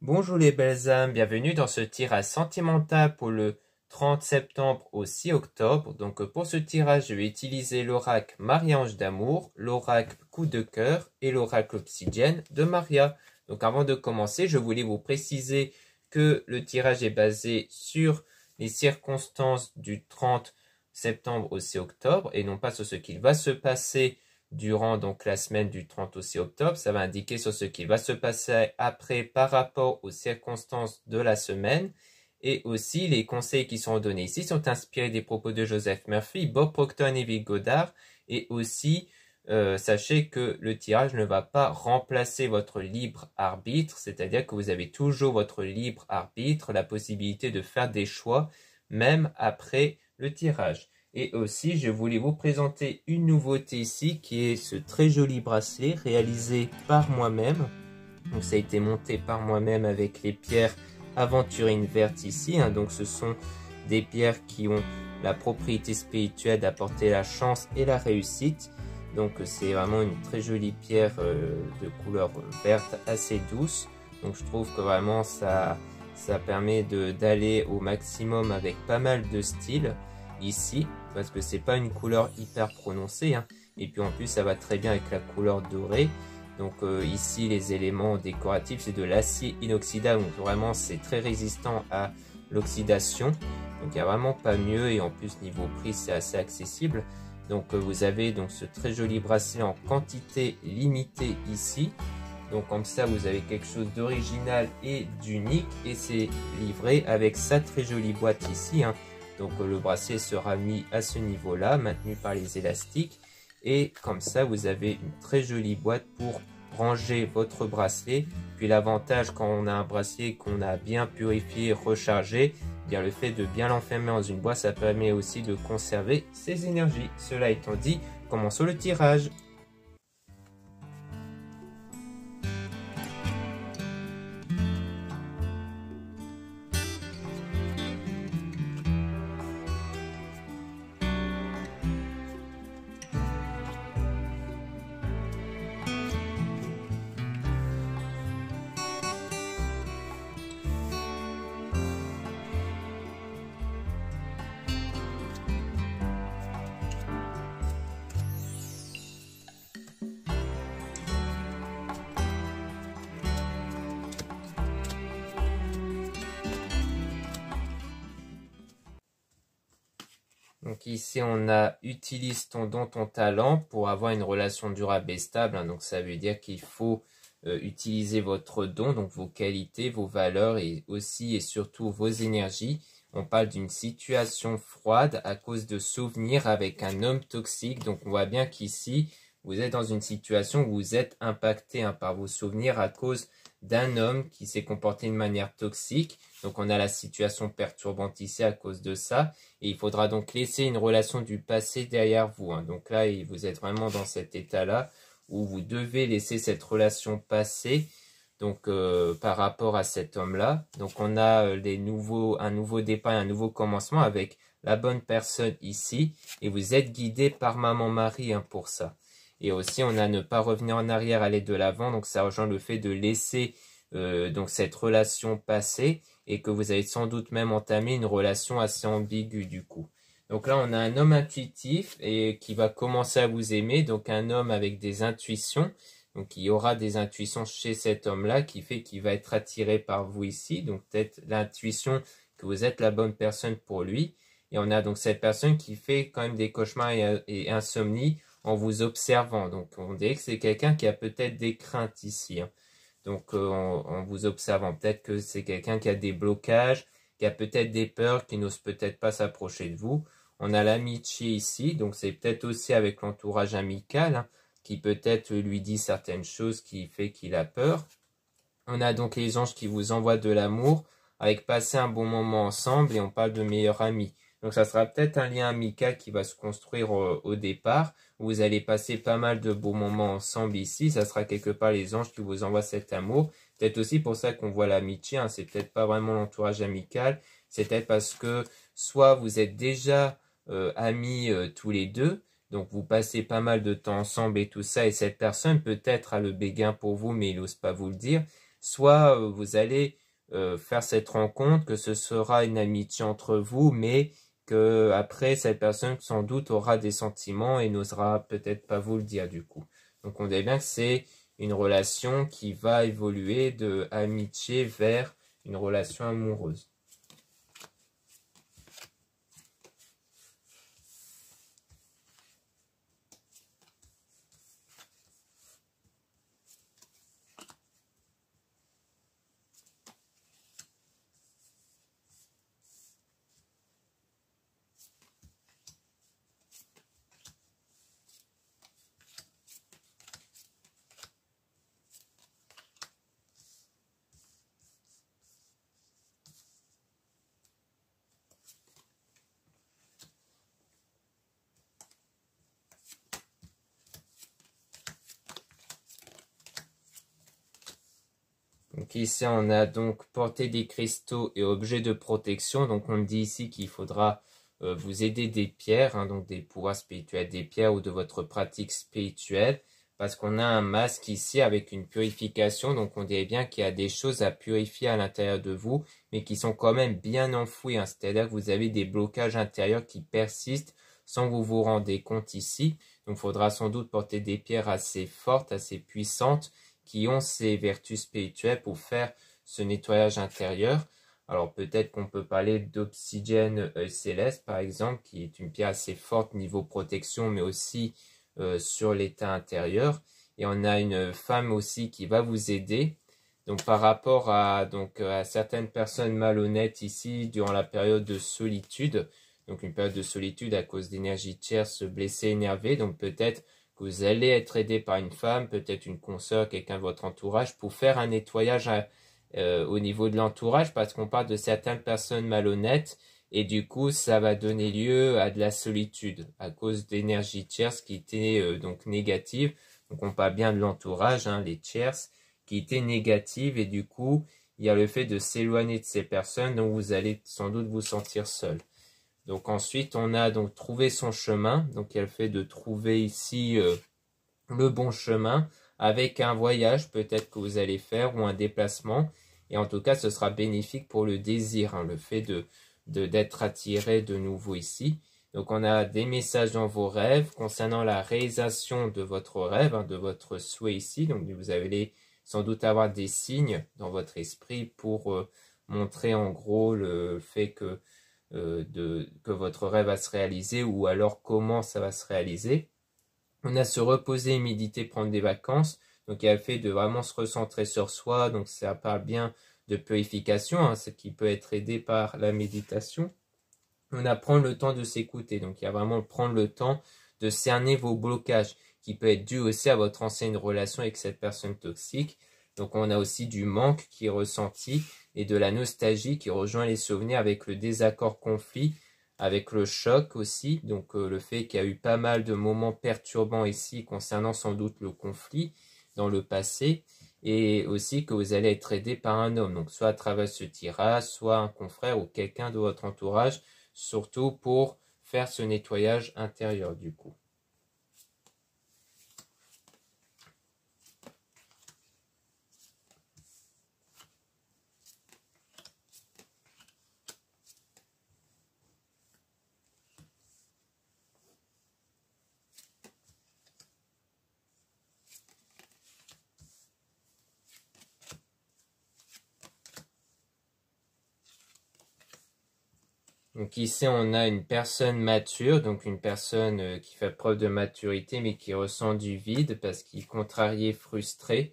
Bonjour les belles âmes, bienvenue dans ce tirage sentimental pour le 30 septembre au 6 octobre. Donc pour ce tirage, je vais utiliser l'oracle Marie-Ange d'amour, l'oracle coup de cœur et l'oracle obsidienne de Maria. Donc avant de commencer, je voulais vous préciser que le tirage est basé sur les circonstances du 30 septembre au 6 octobre et non pas sur ce qu'il va se passer durant donc la semaine du 30 au 6 octobre. Ça va indiquer sur ce qui va se passer après par rapport aux circonstances de la semaine. Et aussi, les conseils qui sont donnés ici sont inspirés des propos de Joseph Murphy, Bob Proctor et Neville Goddard. Et aussi, sachez que le tirage ne va pas remplacer votre libre arbitre, c'est-à-dire que vous avez toujours votre libre arbitre, la possibilité de faire des choix, même après le tirage. Et aussi, je voulais vous présenter une nouveauté ici, qui est ce très joli bracelet réalisé par moi-même. Donc ça a été monté par moi-même avec les pierres aventurines vertes ici. Donc ce sont des pierres qui ont la propriété spirituelle d'apporter la chance et la réussite. Donc c'est vraiment une très jolie pierre de couleur verte assez douce. Donc je trouve que vraiment ça permet d'aller au maximum avec pas mal de style ici, parce que c'est pas une couleur hyper prononcée, et puis en plus ça va très bien avec la couleur dorée. Donc ici les éléments décoratifs c'est de l'acier inoxydable, donc vraiment c'est très résistant à l'oxydation, donc il n'y a vraiment pas mieux, et en plus niveau prix c'est assez accessible. Donc vous avez donc ce très joli bracelet en quantité limitée ici. Donc comme ça vous avez quelque chose d'original et d'unique, et c'est livré avec sa très jolie boîte ici. Donc le bracelet sera mis à ce niveau-là, maintenu par les élastiques. Et comme ça, vous avez une très jolie boîte pour ranger votre bracelet. Puis l'avantage quand on a un bracelet qu'on a bien purifié, rechargé, bien le fait de bien l'enfermer dans une boîte, ça permet aussi de conserver ses énergies. Cela étant dit, commençons le tirage. Donc ici on a utilise ton don, ton talent pour avoir une relation durable et stable. Donc ça veut dire qu'il faut utiliser votre don, donc vos qualités, vos valeurs et aussi et surtout vos énergies. On parle d'une situation froide à cause de souvenirs avec un homme toxique. Donc on voit bien qu'ici vous êtes dans une situation où vous êtes impacté par vos souvenirs à cause d'un homme qui s'est comporté de manière toxique. Donc on a la situation perturbante ici à cause de ça. Et il faudra donc laisser une relation du passé derrière vous. Donc là, vous êtes vraiment dans cet état-là où vous devez laisser cette relation passée. Donc par rapport à cet homme-là. Donc on a un nouveau départ, un nouveau commencement avec la bonne personne ici. Et vous êtes guidé par Maman Marie pour ça. Et aussi, on a ne pas revenir en arrière, aller de l'avant. Donc, ça rejoint le fait de laisser donc cette relation passer, et que vous avez sans doute même entamé une relation assez ambiguë du coup. Donc là, on a un homme intuitif et qui va commencer à vous aimer. Donc, un homme avec des intuitions. Donc, il y aura des intuitions chez cet homme-là qui fait qu'il va être attiré par vous ici. Donc, peut-être l'intuition que vous êtes la bonne personne pour lui. Et on a donc cette personne qui fait quand même des cauchemars et insomnie en vous observant. Donc on dirait que c'est quelqu'un qui a peut-être des craintes ici. Donc en vous observant, peut-être que c'est quelqu'un qui a des blocages, qui a peut-être des peurs, qui n'ose peut-être pas s'approcher de vous. On a l'amitié ici, donc c'est peut-être aussi avec l'entourage amical, qui peut-être lui dit certaines choses qui fait qu'il a peur. On a donc les anges qui vous envoient de l'amour, avec passer un bon moment ensemble, et on parle de meilleurs amis. Donc ça sera peut-être un lien amical qui va se construire au départ, où vous allez passer pas mal de beaux moments ensemble ici. Ça sera quelque part les anges qui vous envoient cet amour. Peut-être aussi pour ça qu'on voit l'amitié, c'est peut-être pas vraiment l'entourage amical, c'est peut-être parce que soit vous êtes déjà amis tous les deux, donc vous passez pas mal de temps ensemble et tout ça, et cette personne peut-être a le béguin pour vous, mais il n'ose pas vous le dire. soit vous allez faire cette rencontre, que ce sera une amitié entre vous, mais que après cette personne sans doute aura des sentiments et n'osera peut-être pas vous le dire du coup. Donc on dirait bien que c'est une relation qui va évoluer de amitié vers une relation amoureuse. Donc ici, on a donc porté des cristaux et objets de protection. Donc on dit ici qu'il faudra vous aider des pierres, hein, donc des pouvoirs spirituels, des pierres ou de votre pratique spirituelle. Parce qu'on a un masque ici avec une purification. Donc on dirait bien qu'il y a des choses à purifier à l'intérieur de vous, mais qui sont quand même bien enfouies, hein. C'est-à-dire que vous avez des blocages intérieurs qui persistent sans que vous vous rendez compte ici. Donc il faudra sans doute porter des pierres assez fortes, assez puissantes, qui ont ces vertus spirituelles pour faire ce nettoyage intérieur. Alors peut-être qu'on peut parler d'obsidienne céleste par exemple, qui est une pierre assez forte niveau protection, mais aussi sur l'état intérieur. Et on a une femme aussi qui va vous aider. Donc par rapport à certaines personnes malhonnêtes ici durant la période de solitude, donc une période de solitude à cause d'énergie tierce blessée, énervée, donc peut-être que vous allez être aidé par une femme, peut-être une consoeur, quelqu'un de votre entourage, pour faire un nettoyage au niveau de l'entourage, parce qu'on parle de certaines personnes malhonnêtes, et du coup, ça va donner lieu à de la solitude, à cause d'énergie tierce qui était donc négative. Donc on parle bien de l'entourage, hein, les tierces, qui étaient négatives, et du coup, il y a le fait de s'éloigner de ces personnes, donc vous allez sans doute vous sentir seul. Donc ensuite, on a donc trouvé son chemin. Donc il y a le fait de trouver ici le bon chemin avec un voyage peut-être que vous allez faire ou un déplacement. Et en tout cas, ce sera bénéfique pour le désir, hein, le fait d'être attiré de nouveau ici. Donc on a des messages dans vos rêves concernant la réalisation de votre rêve, hein, de votre souhait ici. Donc vous allez sans doute avoir des signes dans votre esprit pour montrer en gros le fait que votre rêve va se réaliser ou alors comment ça va se réaliser. On a se reposer, méditer, prendre des vacances. Donc il y a le fait de vraiment se recentrer sur soi. Donc ça parle bien de purification, hein, ce qui peut être aidé par la méditation. On a prendre le temps de s'écouter. Donc il y a vraiment prendre le temps de cerner vos blocages qui peut être dû aussi à votre ancienne relation avec cette personne toxique. Donc on a aussi du manque qui est ressenti et de la nostalgie qui rejoint les souvenirs avec le désaccord conflit, avec le choc aussi, donc le fait qu'il y a eu pas mal de moments perturbants ici concernant sans doute le conflit dans le passé, et aussi que vous allez être aidé par un homme, donc soit à travers ce tirage, soit un confrère ou quelqu'un de votre entourage, surtout pour faire ce nettoyage intérieur du coup. Donc ici, on a une personne mature, donc une personne qui fait preuve de maturité, mais qui ressent du vide parce qu'il est contrarié, frustré.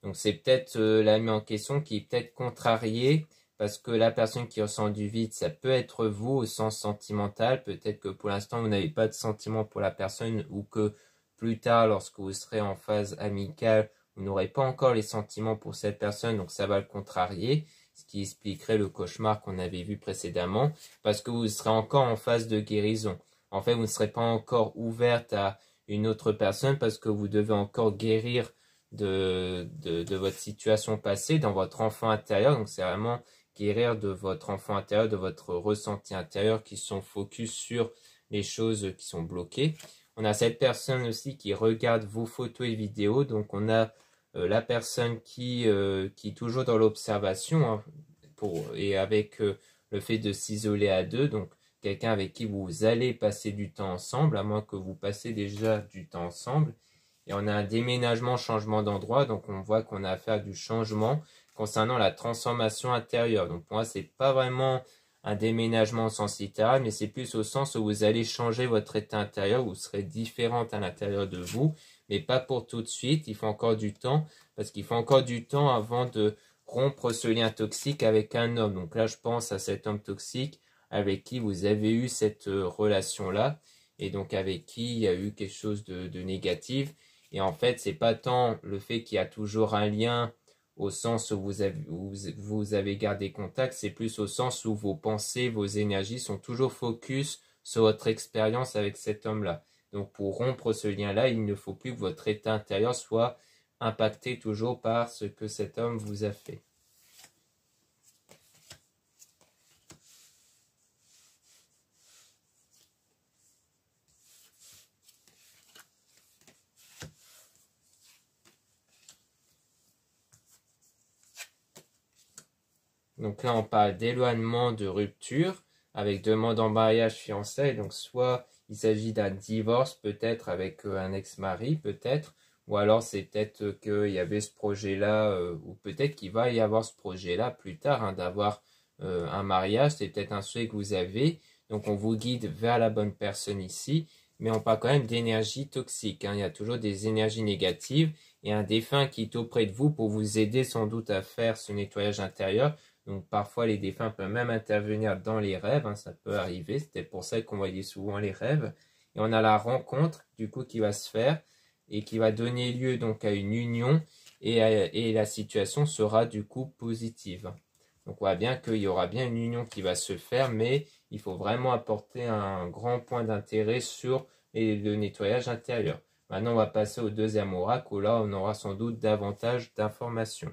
Donc c'est peut-être l'ami en question qui est peut-être contrarié parce que la personne qui ressent du vide, ça peut être vous au sens sentimental. Peut-être que pour l'instant, vous n'avez pas de sentiment pour la personne ou que plus tard, lorsque vous serez en phase amicale, vous n'aurez pas encore les sentiments pour cette personne, donc ça va le contrarier, ce qui expliquerait le cauchemar qu'on avait vu précédemment, parce que vous serez encore en phase de guérison. En fait, vous ne serez pas encore ouverte à une autre personne parce que vous devez encore guérir de votre situation passée, dans votre enfant intérieur. Donc c'est vraiment guérir de votre enfant intérieur, de votre ressenti intérieur qui sont focus sur les choses qui sont bloquées. On a cette personne aussi qui regarde vos photos et vidéos. Donc on a la personne qui est toujours dans l'observation, hein, et avec le fait de s'isoler à deux, donc quelqu'un avec qui vous allez passer du temps ensemble, à moins que vous passez déjà du temps ensemble. Et on a un déménagement, changement d'endroit, donc on voit qu'on a affaire à du changement concernant la transformation intérieure. Donc pour moi, c'est pas vraiment un déménagement au sens littéral, mais c'est plus au sens où vous allez changer votre état intérieur, vous serez différente à l'intérieur de vous, mais pas pour tout de suite, il faut encore du temps, parce qu'il faut encore du temps avant de rompre ce lien toxique avec un homme. Donc là, je pense à cet homme toxique avec qui vous avez eu cette relation-là, et donc avec qui il y a eu quelque chose de négatif. Et en fait, c'est pas tant le fait qu'il y a toujours un lien au sens où vous avez gardé contact, c'est plus au sens où vos pensées, vos énergies sont toujours focus sur votre expérience avec cet homme-là. Donc pour rompre ce lien-là, il ne faut plus que votre état intérieur soit impacté toujours par ce que cet homme vous a fait. Donc là, on parle d'éloignement, de rupture, avec demande en mariage, fiançailles. Donc soit il s'agit d'un divorce, peut-être avec un ex-mari, peut-être. Ou alors c'est peut-être qu'il y avait ce projet-là, ou peut-être qu'il va y avoir ce projet-là plus tard, hein, d'avoir un mariage. C'est peut-être un souhait que vous avez. Donc on vous guide vers la bonne personne ici. Mais on parle quand même d'énergie toxique, hein. Il y a toujours des énergies négatives. Et un défunt qui est auprès de vous pour vous aider sans doute à faire ce nettoyage intérieur. Donc parfois les défunts peuvent même intervenir dans les rêves, hein, ça peut arriver, c'était pour ça qu'on voyait souvent les rêves. Et on a la rencontre du coup qui va se faire et qui va donner lieu donc à une union et la situation sera du coup positive. Donc on voit bien qu'il y aura bien une union qui va se faire, mais il faut vraiment apporter un grand point d'intérêt sur le nettoyage intérieur. Maintenant on va passer au deuxième oracle où là on aura sans doute davantage d'informations.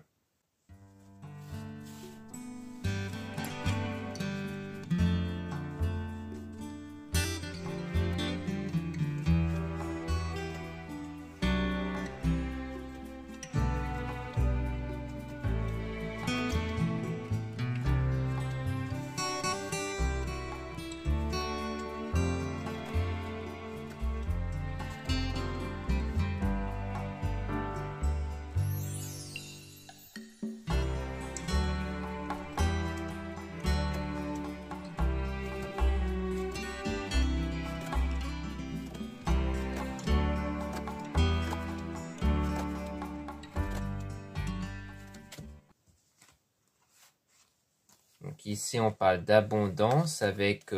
Donc ici, on parle d'abondance avec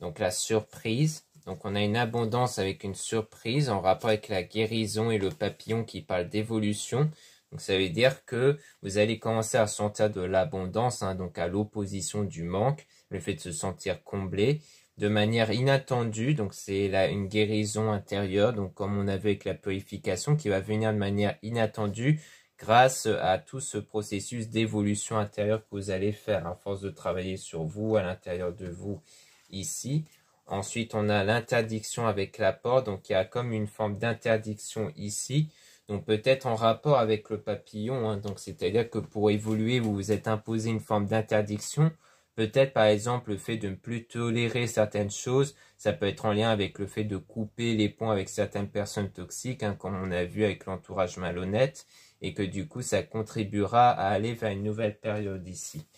donc la surprise. Donc on a une abondance avec une surprise en rapport avec la guérison et le papillon qui parle d'évolution. Donc ça veut dire que vous allez commencer à sentir de l'abondance, hein, donc à l'opposition du manque, le fait de se sentir comblé de manière inattendue. Donc c'est une guérison intérieure, donc comme on avait avec la purification, qui va venir de manière inattendue grâce à tout ce processus d'évolution intérieure que vous allez faire à force de travailler sur vous, à l'intérieur de vous, ici. Ensuite, on a l'interdiction avec la porte, donc il y a comme une forme d'interdiction ici, donc peut-être en rapport avec le papillon, hein, donc c'est-à-dire que pour évoluer, vous vous êtes imposé une forme d'interdiction, peut-être par exemple le fait de ne plus tolérer certaines choses, ça peut être en lien avec le fait de couper les ponts avec certaines personnes toxiques, hein, comme on a vu avec l'entourage malhonnête, et que du coup ça contribuera à aller vers une nouvelle période ici.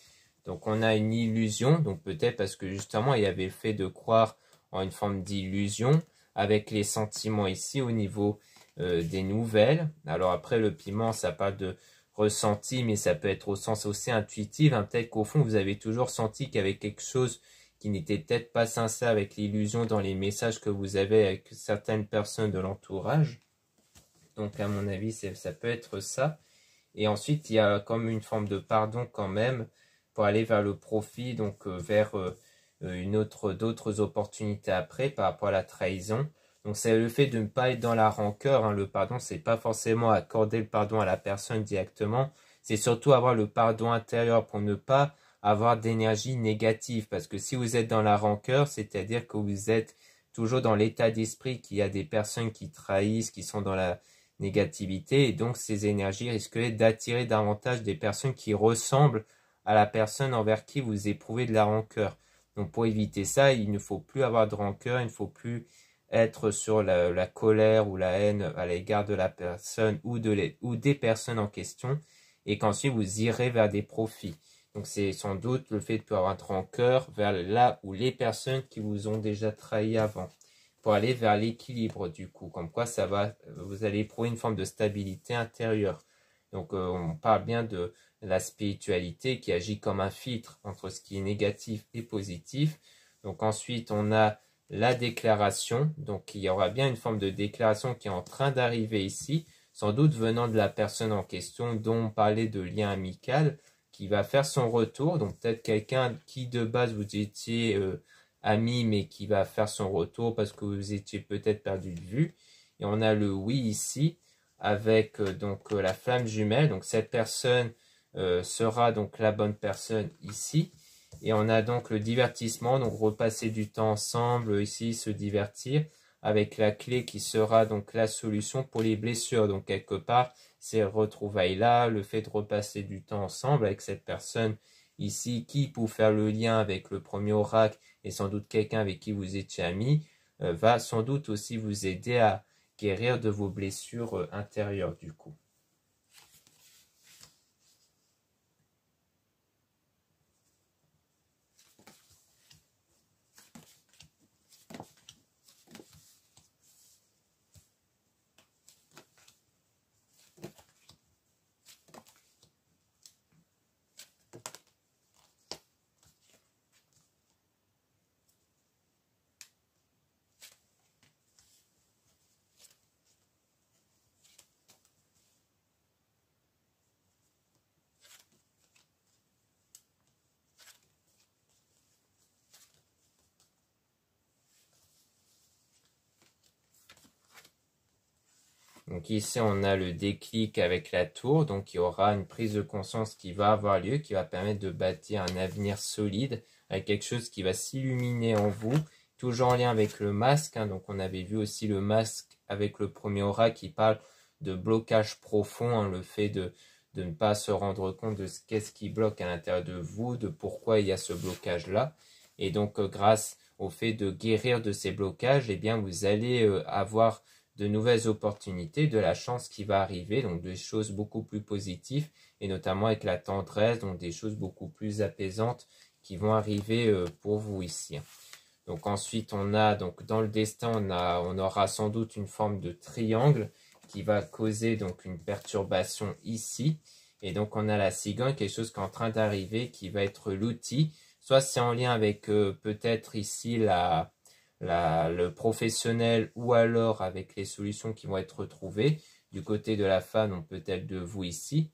Donc on a une illusion, donc peut-être parce que justement il y avait le fait de croire en une forme d'illusion, avec les sentiments ici au niveau des nouvelles. Alors après le piment ça parle de ressenti, mais ça peut être au sens aussi intuitif, hein. Peut-être qu'au fond vous avez toujours senti qu'il y avait quelque chose qui n'était peut-être pas sincère avec l'illusion dans les messages que vous avez avec certaines personnes de l'entourage. Donc à mon avis, ça peut être ça. Et ensuite, il y a comme une forme de pardon quand même pour aller vers le profit, donc vers d'autres opportunités après par rapport à la trahison. Donc c'est le fait de ne pas être dans la rancœur, hein. Le pardon, c'est pas forcément accorder le pardon à la personne directement. C'est surtout avoir le pardon intérieur pour ne pas avoir d'énergie négative. Parce que si vous êtes dans la rancœur, c'est-à-dire que vous êtes toujours dans l'état d'esprit qu'il y a des personnes qui trahissent, qui sont dans négativité, et donc ces énergies risqueraient d'attirer davantage des personnes qui ressemblent à la personne envers qui vous éprouvez de la rancœur. Donc pour éviter ça, il ne faut plus avoir de rancœur, il ne faut plus être sur la colère ou la haine à l'égard de la personne ou des personnes en question, et qu'ensuite vous irez vers des profits. Donc c'est sans doute le fait de pouvoir avoir de rancœur vers là où les personnes qui vous ont déjà trahi avant, pour aller vers l'équilibre du coup, comme quoi ça va, vous allez éprouver une forme de stabilité intérieure. Donc on parle bien de la spiritualité qui agit comme un filtre entre ce qui est négatif et positif. Donc ensuite on a la déclaration, donc il y aura bien une forme de déclaration qui est en train d'arriver ici, sans doute venant de la personne en question dont on parlait de lien amical, qui va faire son retour, donc peut-être quelqu'un qui de base vous étiez ami, mais qui va faire son retour parce que vous étiez peut-être perdu de vue. Et on a le oui ici, avec la flamme jumelle, donc cette personne sera donc la bonne personne ici. Et on a donc le divertissement, donc repasser du temps ensemble, ici se divertir, avec la clé qui sera donc la solution pour les blessures. Donc quelque part, ces retrouvailles-là, le fait de repasser du temps ensemble avec cette personne ici, qui pour faire le lien avec le premier oracle, et sans doute quelqu'un avec qui vous étiez ami, va sans doute aussi vous aider à guérir de vos blessures intérieures du coup. Donc ici, on a le déclic avec la tour. Donc il y aura une prise de conscience qui va avoir lieu, qui va permettre de bâtir un avenir solide, avec quelque chose qui va s'illuminer en vous, toujours en lien avec le masque. Donc on avait vu aussi le masque avec le premier aura qui parle de blocage profond, le fait de ne pas se rendre compte de qu'est-ce qui bloque à l'intérieur de vous, de pourquoi il y a ce blocage-là. Et donc grâce au fait de guérir de ces blocages, eh bien vous allez avoir de nouvelles opportunités, de la chance qui va arriver, donc des choses beaucoup plus positives, et notamment avec la tendresse, donc des choses beaucoup plus apaisantes qui vont arriver pour vous ici. Donc ensuite, on a, donc dans le destin, on aura sans doute une forme de triangle qui va causer donc une perturbation ici. Et donc on a la cigogne, quelque chose qui est en train d'arriver, qui va être l'outil. Soit c'est en lien avec peut-être ici le professionnel, ou alors avec les solutions qui vont être trouvées du côté de la femme, donc peut-être de vous ici.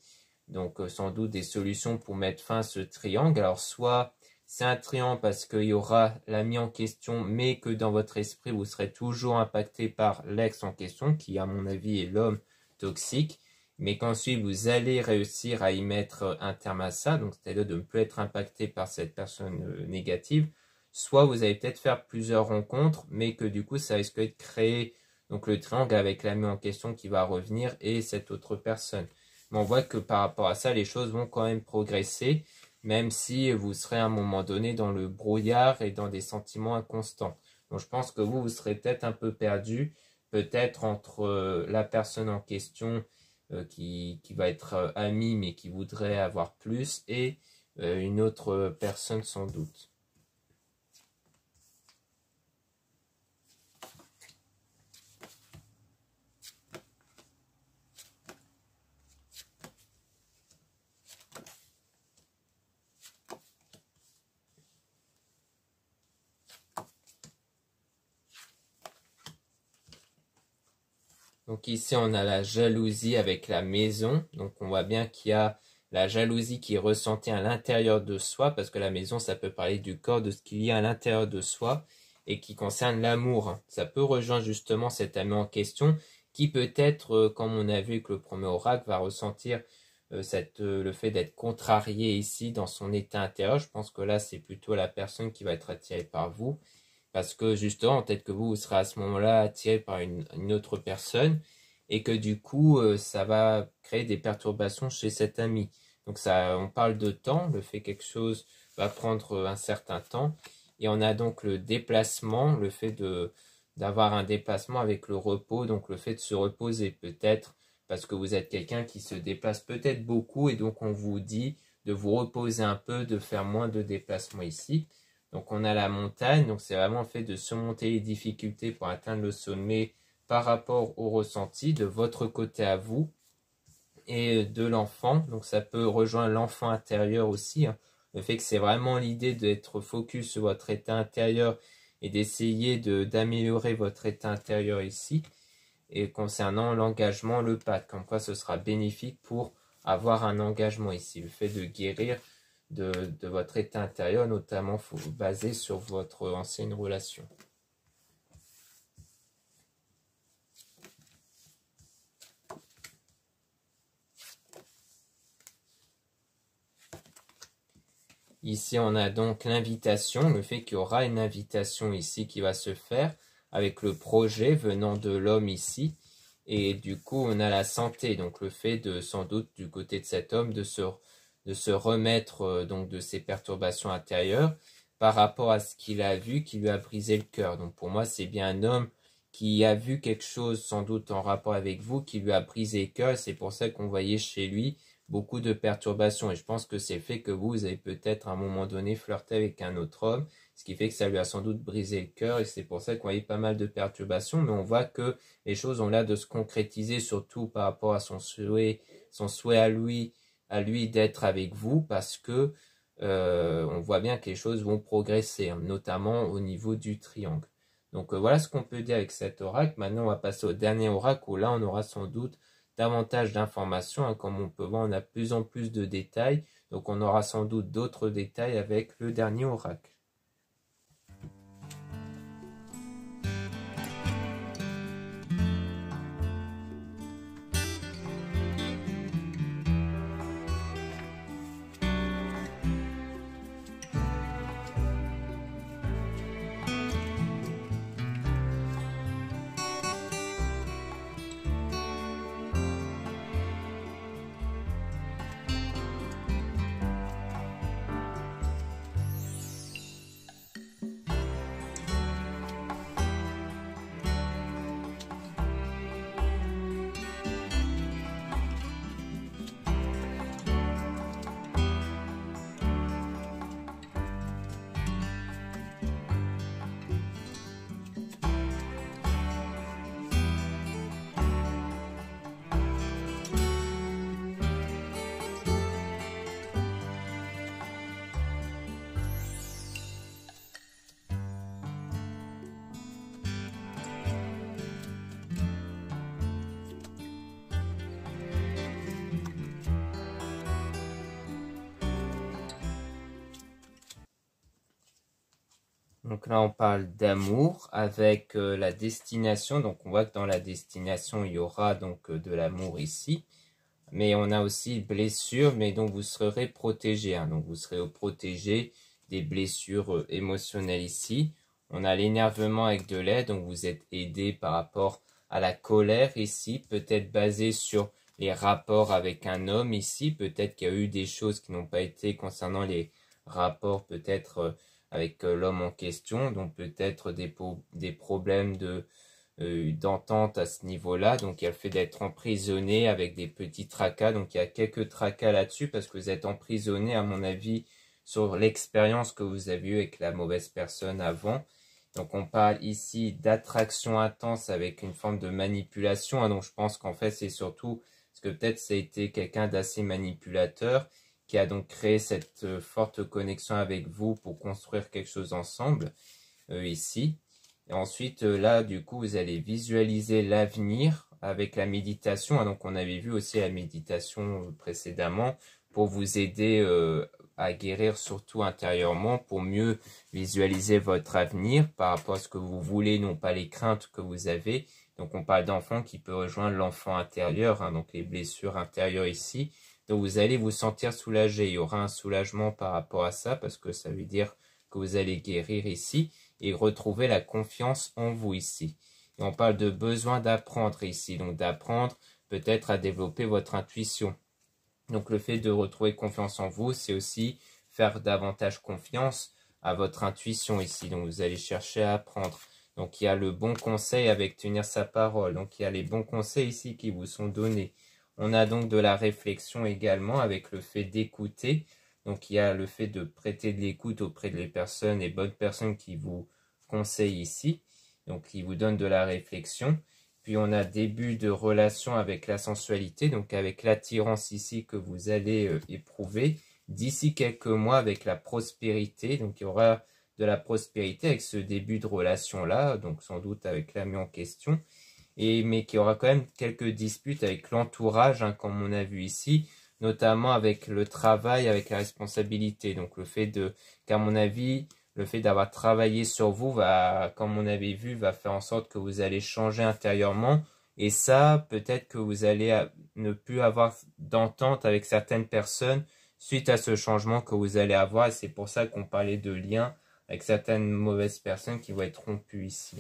Donc sans doute des solutions pour mettre fin à ce triangle. Alors soit c'est un triangle parce qu'il y aura l'ami en question, mais que dans votre esprit, vous serez toujours impacté par l'ex en question, qui à mon avis est l'homme toxique, mais qu'ensuite vous allez réussir à y mettre un terme à ça, donc c'est-à-dire de ne plus être impacté par cette personne négative. Soit vous allez peut-être faire plusieurs rencontres, mais que du coup ça risque de créer donc le triangle avec l'ami en question qui va revenir et cette autre personne. Mais on voit que par rapport à ça, les choses vont quand même progresser, même si vous serez à un moment donné dans le brouillard et dans des sentiments inconstants. Donc je pense que vous serez peut-être un peu perdu, peut-être entre la personne en question qui va être amie mais qui voudrait avoir plus, et une autre personne sans doute. Donc ici, on a la jalousie avec la maison. Donc on voit bien qu'il y a la jalousie qui est ressentie à l'intérieur de soi, parce que la maison, ça peut parler du corps, de ce qu'il y a à l'intérieur de soi, et qui concerne l'amour. Ça peut rejoindre justement cet ami en question, qui peut-être, comme on a vu que le premier oracle, va ressentir le fait d'être contrarié ici dans son état intérieur. Je pense que là, c'est plutôt la personne qui va être attirée par vous. Parce que justement, peut-être que vous serez à ce moment-là attiré par une autre personne. et que du coup, ça va créer des perturbations chez cet ami. Donc ça, on parle de temps, le fait que quelque chose va prendre un certain temps, et on a donc le déplacement, le fait d'avoir un déplacement avec le repos, donc le fait de se reposer peut-être, parce que vous êtes quelqu'un qui se déplace peut-être beaucoup, et donc on vous dit de vous reposer un peu, de faire moins de déplacements ici. Donc on a la montagne, donc c'est vraiment le fait de surmonter les difficultés pour atteindre le sommet par rapport au ressenti de votre côté à vous et de l'enfant. Donc ça peut rejoindre l'enfant intérieur aussi, hein. Le fait que c'est vraiment l'idée d'être focus sur votre état intérieur et d'essayer d'améliorer votre état intérieur ici. Et concernant l'engagement, le pacte, comme quoi ce sera bénéfique pour avoir un engagement ici. Le fait de guérir de votre état intérieur, notamment basé sur votre ancienne relation. Ici, on a donc l'invitation, le fait qu'il y aura une invitation ici qui va se faire avec le projet venant de l'homme ici. Et du coup, on a la santé, donc le fait de, sans doute, du côté de cet homme, de se remettre donc de ses perturbations intérieures par rapport à ce qu'il a vu qui lui a brisé le cœur. Donc pour moi, c'est bien un homme qui a vu quelque chose sans doute en rapport avec vous qui lui a brisé le cœur. C'est pour ça qu'on voyait chez lui beaucoup de perturbations. Et je pense que c'est le fait que vous avez peut-être à un moment donné flirté avec un autre homme, ce qui fait que ça lui a sans doute brisé le cœur. Et c'est pour ça qu'on voyait pas mal de perturbations. Mais on voit que les choses ont l'air de se concrétiser, surtout par rapport à son souhait à lui d'être avec vous, parce que on voit bien que les choses vont progresser, hein, notamment au niveau du triangle. Donc voilà ce qu'on peut dire avec cet oracle. Maintenant, on va passer au dernier oracle où là, on aura sans doute davantage d'informations, hein. Comme on peut voir, on a de plus en plus de détails. Donc on aura sans doute d'autres détails avec le dernier oracle. Donc là, on parle d'amour avec la destination. Donc on voit que dans la destination, il y aura donc de l'amour ici. Mais on a aussi blessures, mais donc vous serez protégé, hein. Donc vous serez protégé des blessures émotionnelles ici. On a l'énervement avec de l'aide, donc vous êtes aidé par rapport à la colère ici, peut-être basé sur les rapports avec un homme ici. Peut-être qu'il y a eu des choses qui n'ont pas été concernant les rapports peut-être avec l'homme en question. Donc peut-être des problèmes d'entente à ce niveau-là. Donc il y a le fait d'être emprisonné avec des petits tracas. Donc il y a quelques tracas là-dessus parce que vous êtes emprisonné, à mon avis, sur l'expérience que vous avez eue avec la mauvaise personne avant. Donc on parle ici d'attraction intense avec une forme de manipulation, hein. Donc je pense qu'en fait c'est surtout parce que peut-être ça a été quelqu'un d'assez manipulateur qui a donc créé cette forte connexion avec vous pour construire quelque chose ensemble ici. Et ensuite là du coup vous allez visualiser l'avenir avec la méditation, hein. Donc on avait vu aussi la méditation précédemment pour vous aider à guérir surtout intérieurement, pour mieux visualiser votre avenir par rapport à ce que vous voulez, non pas les craintes que vous avez. Donc on parle d'enfant qui peut rejoindre l'enfant intérieur, hein, donc les blessures intérieures ici. Donc vous allez vous sentir soulagé, il y aura un soulagement par rapport à ça, parce que ça veut dire que vous allez guérir ici et retrouver la confiance en vous ici. Et on parle de besoin d'apprendre ici, donc d'apprendre peut-être à développer votre intuition. Donc le fait de retrouver confiance en vous, c'est aussi faire davantage confiance à votre intuition ici. Donc vous allez chercher à apprendre. Donc il y a le bon conseil avec tenir sa parole. Donc il y a les bons conseils ici qui vous sont donnés. On a donc de la réflexion également avec le fait d'écouter. Donc il y a le fait de prêter de l'écoute auprès des personnes, les bonnes personnes qui vous conseillent ici. Donc qui vous donnent de la réflexion. Puis on a début de relation avec la sensualité, donc avec l'attirance ici que vous allez éprouver. D'ici quelques mois avec la prospérité, donc il y aura de la prospérité avec ce début de relation-là, donc sans doute avec l'ami en question. Mais qu'il y aura quand même quelques disputes avec l'entourage, hein, comme on a vu ici, notamment avec le travail, avec la responsabilité. Donc le fait qu'à mon avis, le fait d'avoir travaillé sur vous va, comme on avait vu, va faire en sorte que vous allez changer intérieurement. Et ça, peut-être que vous allez ne plus avoir d'entente avec certaines personnes suite à ce changement que vous allez avoir. Et c'est pour ça qu'on parlait de liens avec certaines mauvaises personnes qui vont être rompues ici.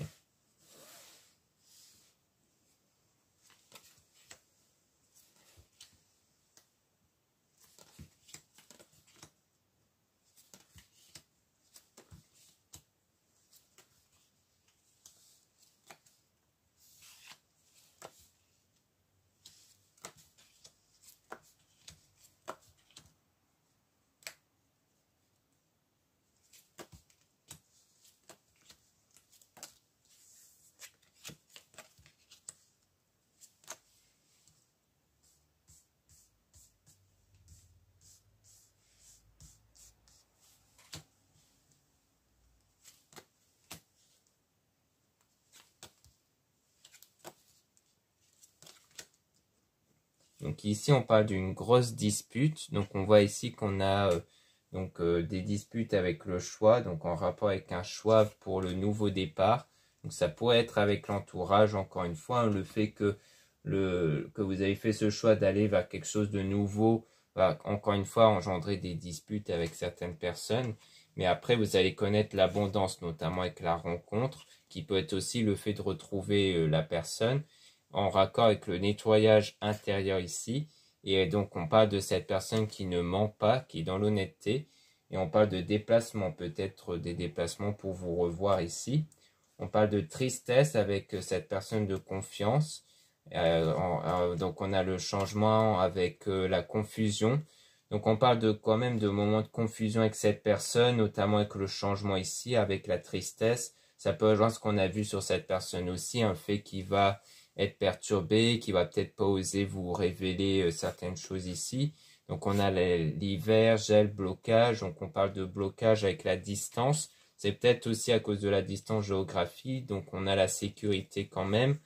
Donc ici, on parle d'une grosse dispute. Donc on voit ici qu'on a des disputes avec le choix, donc en rapport avec un choix pour le nouveau départ. Donc ça pourrait être avec l'entourage, encore une fois, hein, le fait que vous avez fait ce choix d'aller vers quelque chose de nouveau va encore une fois engendrer des disputes avec certaines personnes. Mais après, vous allez connaître l'abondance, notamment avec la rencontre, qui peut être aussi le fait de retrouver la personne en raccord avec le nettoyage intérieur ici. Et donc, on parle de cette personne qui ne ment pas, qui est dans l'honnêteté. Et on parle de déplacement, peut-être des déplacements pour vous revoir ici. On parle de tristesse avec cette personne de confiance. Donc, on a le changement avec la confusion. Donc, on parle quand même de moments de confusion avec cette personne, notamment avec le changement ici, avec la tristesse. Ça peut rejoindre ce qu'on a vu sur cette personne aussi, un fait qui va être perturbé, qui va peut-être pas oser vous révéler certaines choses ici. Donc on a l'hiver, gel, blocage. Donc on parle de blocage avec la distance. C'est peut-être aussi à cause de la distance géographique. Donc on a la sécurité quand même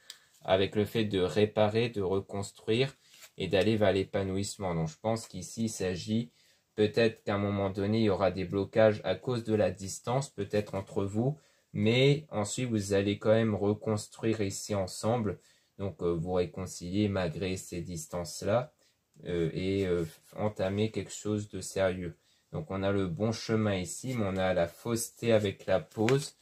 avec le fait de réparer, de reconstruire et d'aller vers l'épanouissement. Donc je pense qu'ici il s'agit peut-être qu'à un moment donné il y aura des blocages à cause de la distance, peut-être entre vous. Mais ensuite vous allez quand même reconstruire ici ensemble. Donc, vous réconcilier malgré ces distances-là et entamer quelque chose de sérieux. Donc, on a le bon chemin ici, mais on a la fausseté avec la pause.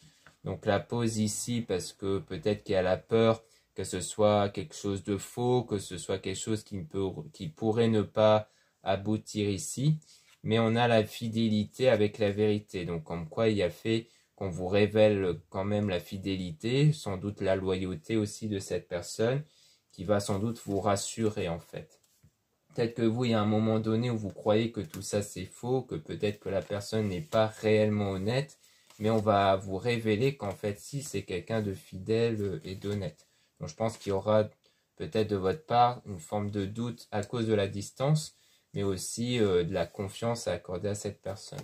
Donc, la pause ici, parce que peut-être qu'il y a la peur que ce soit quelque chose de faux, que ce soit quelque chose qui pourrait ne pas aboutir ici. Mais on a la fidélité avec la vérité. Donc, comme quoi il y a fait qu'on vous révèle quand même la fidélité, sans doute la loyauté aussi de cette personne, qui va sans doute vous rassurer en fait. Peut-être que vous, il y a un moment donné où vous croyez que tout ça c'est faux, que peut-être que la personne n'est pas réellement honnête, mais on va vous révéler qu'en fait si, c'est quelqu'un de fidèle et d'honnête. Donc je pense qu'il y aura peut-être de votre part une forme de doute à cause de la distance, mais aussi de la confiance à accorder à cette personne.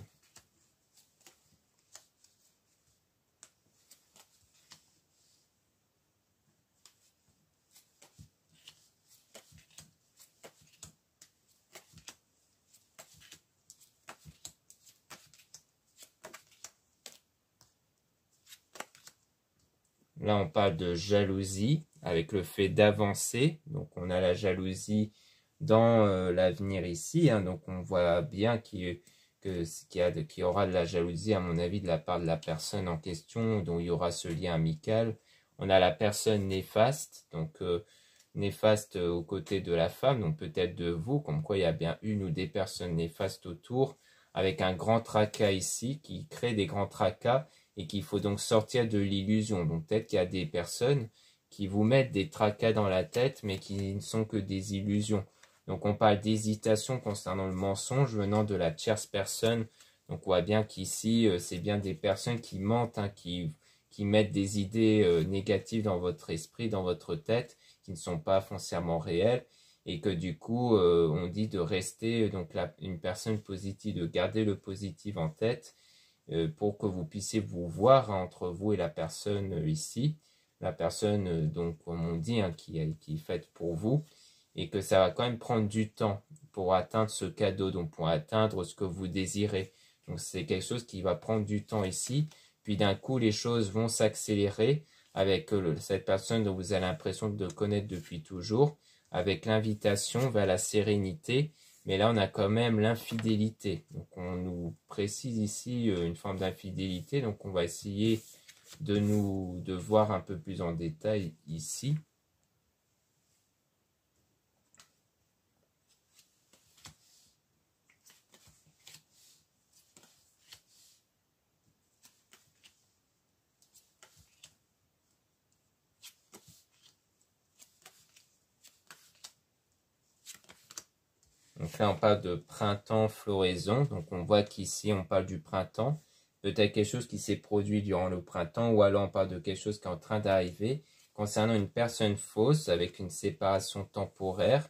Là, on parle de jalousie avec le fait d'avancer. Donc, on a la jalousie dans l'avenir ici. Hein. Donc, on voit bien qu'il y aura de la jalousie, à mon avis, de la part de la personne en question, dont il y aura ce lien amical. on a la personne néfaste, donc néfaste aux côtés de la femme, donc peut-être de vous, comme quoi il y a bien une ou des personnes néfastes autour, avec un grand tracas ici, qui crée des grands tracas, et qu'il faut donc sortir de l'illusion. Donc peut-être qu'il y a des personnes qui vous mettent des tracas dans la tête, mais qui ne sont que des illusions. Donc on parle d'hésitation concernant le mensonge venant de la tierce personne. Donc on voit bien qu'ici, c'est bien des personnes qui mentent, hein, qui mettent des idées négatives dans votre esprit, dans votre tête, qui ne sont pas foncièrement réelles, et que du coup, on dit de rester donc une personne positive, de garder le positif en tête, pour que vous puissiez vous voir, hein, entre vous et la personne ici, la personne, donc comme on dit, hein, qui est faite pour vous, et que ça va quand même prendre du temps pour atteindre ce cadeau, donc pour atteindre ce que vous désirez. Donc c'est quelque chose qui va prendre du temps ici, puis d'un coup les choses vont s'accélérer avec cette personne dont vous avez l'impression de connaître depuis toujours, avec l'invitation vers la sérénité, mais là on a quand même l'infidélité. Donc on nous précise ici une forme d'infidélité, donc on va essayer de voir un peu plus en détail ici. Donc là, on parle de printemps, floraison. Donc on voit qu'ici, on parle du printemps. Peut-être quelque chose qui s'est produit durant le printemps, ou alors on parle de quelque chose qui est en train d'arriver. Concernant une personne fausse, avec une séparation temporaire,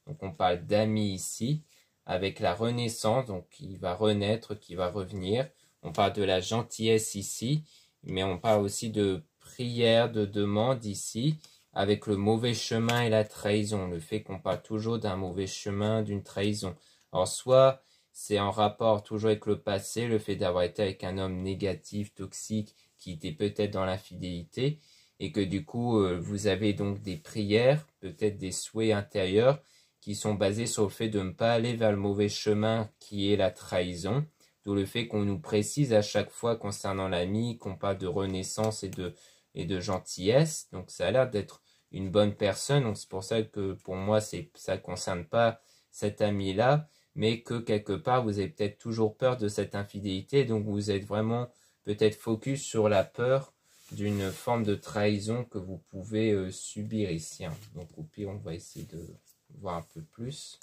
donc on parle d'amis ici, avec la renaissance, donc qui va renaître, qui va revenir. On parle de la gentillesse ici, mais on parle aussi de prière, de demande ici, avec le mauvais chemin et la trahison, le fait qu'on parle toujours d'un mauvais chemin, d'une trahison. Alors soit c'est en rapport toujours avec le passé, le fait d'avoir été avec un homme négatif, toxique, qui était peut-être dans l'infidélité, et que du coup vous avez donc des prières, peut-être des souhaits intérieurs, qui sont basés sur le fait de ne pas aller vers le mauvais chemin qui est la trahison, d'où le fait qu'on nous précise à chaque fois concernant l'ami, qu'on parle de renaissance et de gentillesse, donc ça a l'air d'être une bonne personne, donc c'est pour ça que pour moi ça ne concerne pas cet ami-là, mais que quelque part vous avez peut-être toujours peur de cette infidélité, donc vous êtes vraiment peut-être focus sur la peur d'une forme de trahison que vous pouvez subir ici, hein. Donc au pire on va essayer de voir un peu plus.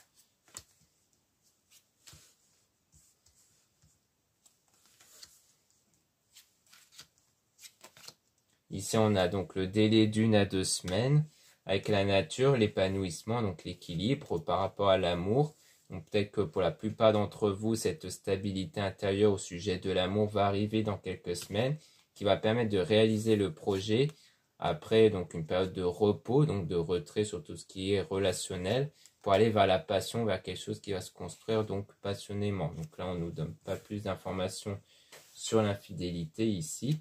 Ici, on a donc le délai d'1 à 2 semaines avec la nature, l'épanouissement, donc l'équilibre par rapport à l'amour. Donc peut-être que pour la plupart d'entre vous, cette stabilité intérieure au sujet de l'amour va arriver dans quelques semaines, qui va permettre de réaliser le projet après donc une période de repos, donc de retrait sur tout ce qui est relationnel, pour aller vers la passion, vers quelque chose qui va se construire donc passionnément. Donc là, on ne nous donne pas plus d'informations sur l'infidélité ici.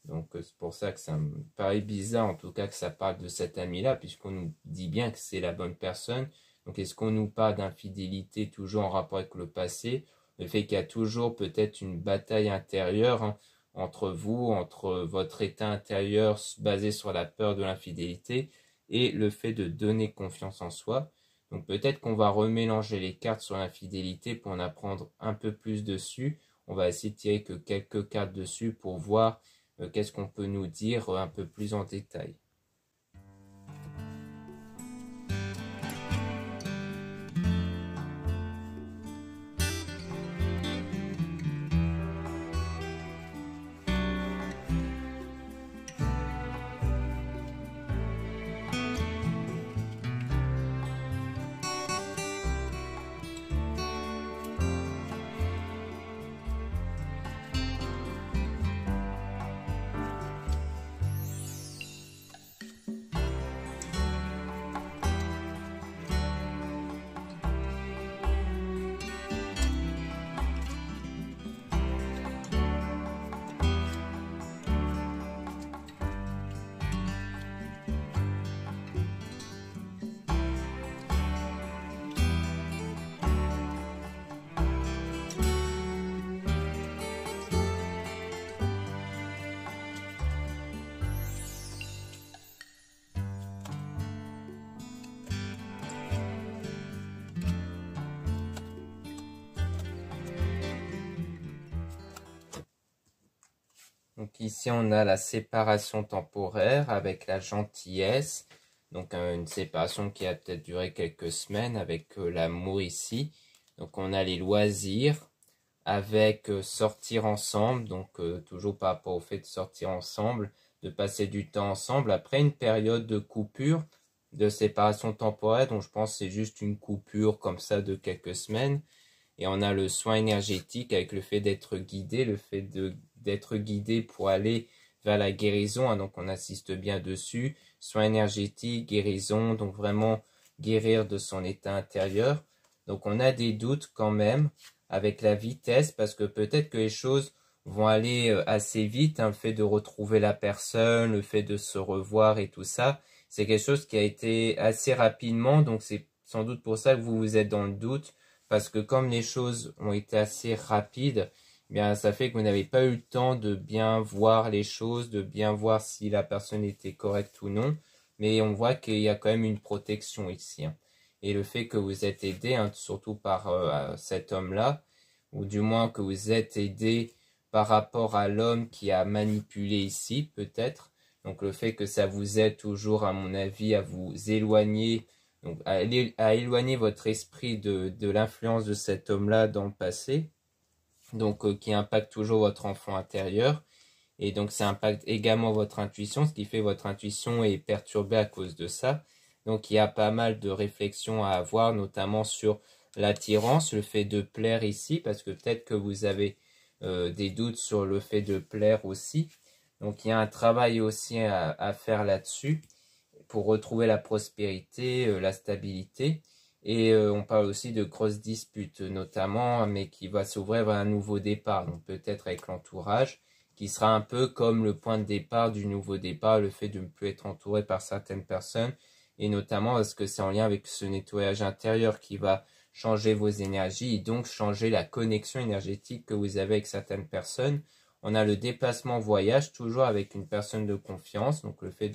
Donc c'est pour ça que ça me paraît bizarre en tout cas que ça parle de cet ami-là, puisqu'on nous dit bien que c'est la bonne personne. Donc est-ce qu'on nous parle d'infidélité toujours en rapport avec le passé? Le fait qu'il y a toujours peut-être une bataille intérieure, hein, entre vous, entre votre état intérieur basé sur la peur de l'infidélité et le fait de donner confiance en soi. Donc peut-être qu'on va remélanger les cartes sur l'infidélité pour en apprendre un peu plus dessus. On va essayer de tirer que quelques cartes dessus pour voir qu'est-ce qu'on peut nous dire un peu plus en détail. ici on a la séparation temporaire avec la gentillesse. Donc une séparation qui a peut-être duré quelques semaines avec l'amour ici. Donc on a les loisirs avec sortir ensemble. Donc toujours par rapport au fait de sortir ensemble, de passer du temps ensemble. Après une période de coupure, de séparation temporaire, donc je pense que c'est juste une coupure comme ça de quelques semaines. Et on a le soin énergétique avec le fait d'être guidé, le fait d'être guidé pour aller vers la guérison, hein, donc on assiste bien dessus. Soin énergétique, guérison, donc vraiment guérir de son état intérieur. Donc on a des doutes quand même avec la vitesse, parce que peut-être que les choses vont aller assez vite, hein, le fait de retrouver la personne, le fait de se revoir et tout ça. C'est quelque chose qui a été assez rapidement, donc c'est sans doute pour ça que vous êtes dans le doute. Parce que comme les choses ont été assez rapides, eh bien ça fait que vous n'avez pas eu le temps de bien voir les choses, de bien voir si la personne était correcte ou non. Mais on voit qu'il y a quand même une protection ici, hein. Et le fait que vous êtes aidé, hein, surtout par cet homme-là, ou du moins que vous êtes aidé par rapport à l'homme qui a manipulé ici, peut-être. Donc le fait que ça vous aide toujours, à mon avis, à vous éloigner, donc à éloigner votre esprit de l'influence de cet homme-là dans le passé, donc qui impacte toujours votre enfant intérieur, et donc ça impacte également votre intuition, ce qui fait que votre intuition est perturbée à cause de ça. Donc il y a pas mal de réflexions à avoir, notamment sur l'attirance, le fait de plaire ici, parce que peut-être que vous avez des doutes sur le fait de plaire aussi. Donc il y a un travail aussi à faire là-dessus, pour retrouver la prospérité, la stabilité. Et on parle aussi de grosses disputes, notamment, mais qui va s'ouvrir vers un nouveau départ, donc peut-être avec l'entourage, qui sera un peu comme le point de départ du nouveau départ, le fait de ne plus être entouré par certaines personnes, et notamment parce que c'est en lien avec ce nettoyage intérieur qui va changer vos énergies, et donc changer la connexion énergétique que vous avez avec certaines personnes. On a le déplacement voyage, toujours avec une personne de confiance, donc le fait